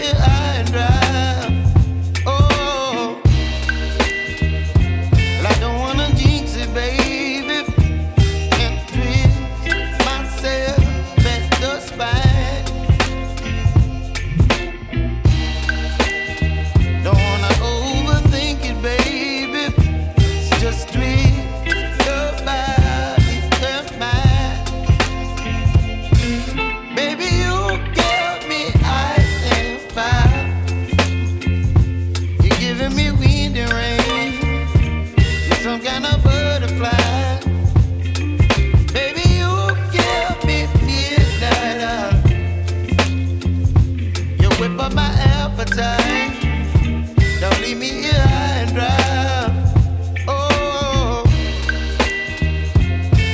here high and dry. Oh, well, I don't wanna jinx it, baby, and twist myself at the spine. Don't wanna overthink it, baby. It's just twist your body and mine. Baby, you give me ice and fire. You're giving me wind and rain. You're some kind of butterfly. Baby, you give me midnight. You whip up my appetite. Don't leave me here high and dry. Oh,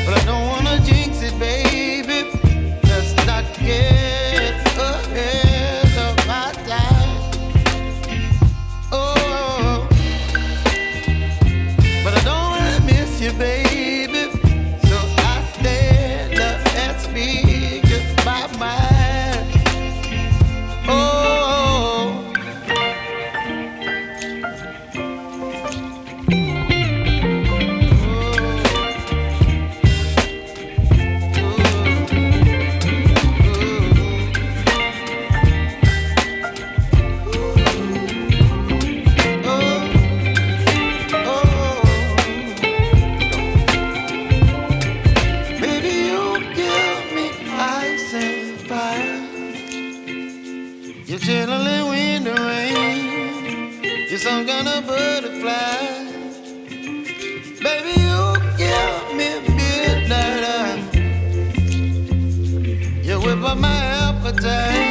but I don't wanna jinx it, baby. Let's not get ahead of my time. Oh, but I don't wanna miss you, baby. So I stand up and speak just my mind. Oh. Baby, you give me ice and fire. You're chilling wind and rain. You're some kind of butterfly. Baby, you give me midnight. You whip up my appetite.